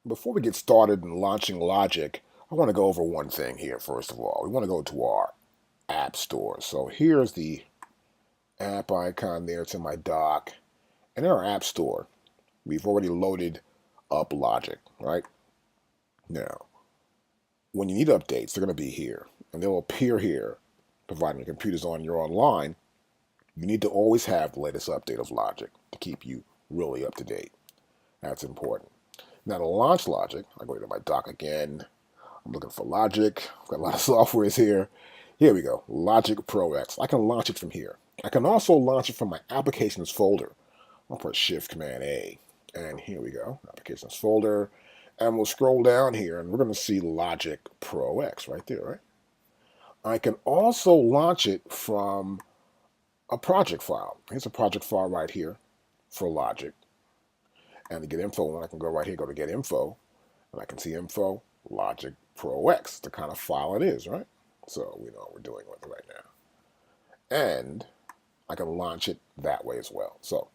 Before we get started in launching Logic, I want to go over one thing here first of all. We want to go to our App Store. So here's the app icon there. It's in my dock. And in our App Store, we've already loaded up Logic, right? Now, when you need updates, they're going to be here. And they'll appear here, providing your computer's on, you're online. You need to always have the latest update of Logic to keep you really up to date. That's important. Now to launch Logic, I go to my dock again. I'm looking for Logic. I've got a lot of softwares here. Here we go, Logic Pro X. I can launch it from here. I can also launch it from my Applications folder. I'll press Shift Command A. And here we go, Applications folder. And we'll scroll down here and we're going to see Logic Pro X right there, right? I can also launch it from a project file. Here's a project file right here for Logic. And to get info, I can go right here, go to Get Info, and I can see Info, Logic Pro X, the kind of file it is, right? So we know what we're doing with it right now. And I can launch it that way as well. So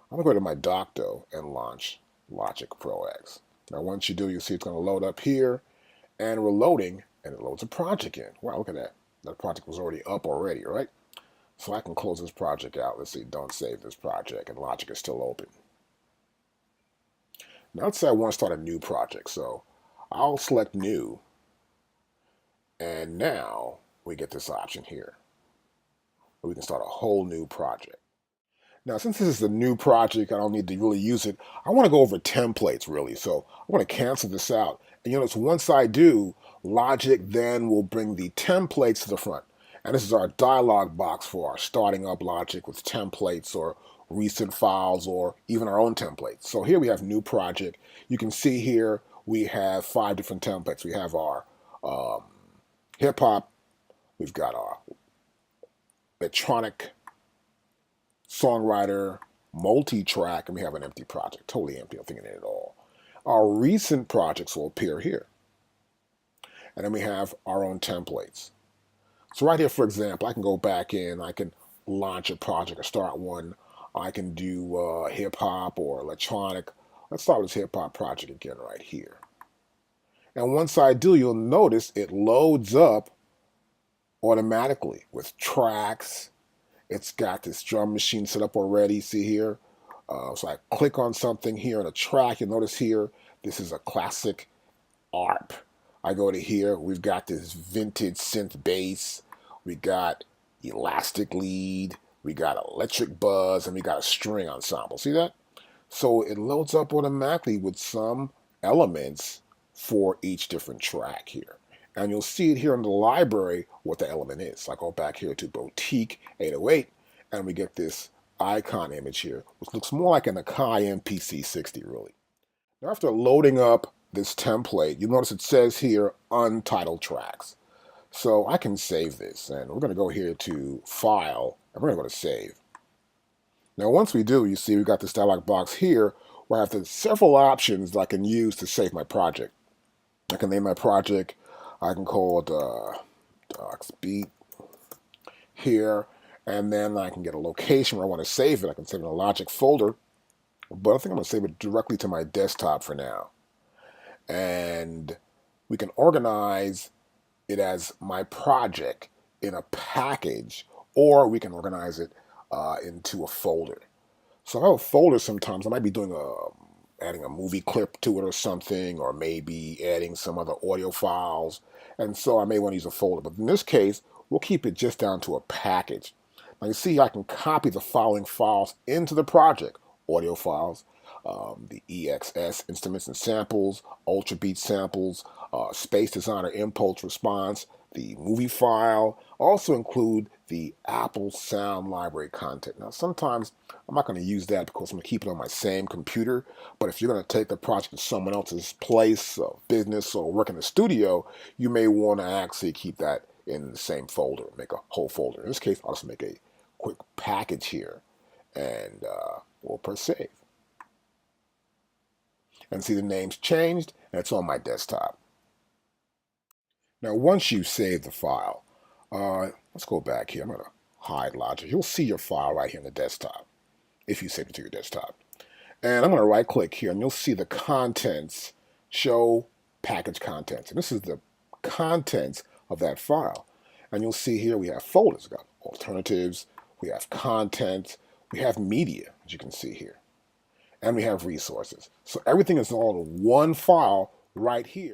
I'm going to go to my dock, though, and launch Logic Pro X. Now, once you do, you see it's going to load up here, and we're loading, and it loads a project in. Wow, look at that. That project was already up already, right? So I can close this project out. Let's see, don't save this project, and Logic is still open. Now let's say I want to start a new project, so I'll select New, and now we get this option here, where we can start a whole new project. Now, since this is a new project, I don't need to really use it. I want to go over templates, really, so I want to cancel this out. And you notice once I do, Logic then will bring the templates to the front. And this is our dialog box for our starting up Logic with templates or recent files or even our own templates. So here we have new project. You can see here we have 5 different templates. We have our hip hop, we've got our electronic, songwriter, multi-track, and we have an empty project, totally empty, nothing in it at all. Our recent projects will appear here. And then we have our own templates. So right here, for example, I can go back in, I can launch a project or start one. I can do hip hop or electronic. Let's start with this hip hop project again right here. And once I do, you'll notice it loads up automatically with tracks. It's got this drum machine set up already, see here? So I click on something here on a track. You'll notice here, this is a classic ARP. I go to here, we've got this vintage synth bass. We got elastic lead. We got electric buzz, and we got a string ensemble. See that? So it loads up automatically with some elements for each different track here. And you'll see it here in the library what the element is. So I go back here to Boutique 808, and we get this icon image here, which looks more like an Akai MPC60, really. Now, after loading up this template, you'll notice it says here Untitled Tracks. So I can save this, and we're going to go here to File, and we're going to go to Save. Now, once we do, you see we got this dialog box here where I have several options that I can use to save my project. I can name my project. I can call it Docs Beat here, and then I can get a location where I want to save it. I can save it in a Logic folder, but I think I'm going to save it directly to my desktop for now. And we can organize it as my project in a package, or we can organize it into a folder. So if I have a folder, sometimes I might be doing adding a movie clip to it or something, or maybe adding some other audio files, and so I may want to use a folder. But in this case, we'll keep it just down to a package. Now you see I can copy the following files into the project: audio files, the EXS instruments and samples, Ultra Beat samples, Space Designer impulse response, the movie file, also include the Apple Sound Library content. Now sometimes I'm not going to use that because I'm going to keep it on my same computer, but if you're going to take the project to someone else's place, business, or work in the studio, you may want to actually keep that in the same folder, make a whole folder. In this case, I'll just make a quick package here, and we'll press Save. And see the name's changed, and it's on my desktop. Now, once you save the file, let's go back here. I'm going to hide Logic. You'll see your file right here on the desktop, if you save it to your desktop. And I'm going to right-click here, and you'll see the contents show package contents. And this is the contents of that file. And you'll see here we have folders. We got alternatives, we have content, we have media, as you can see here. And we have resources. So everything is all in one file right here.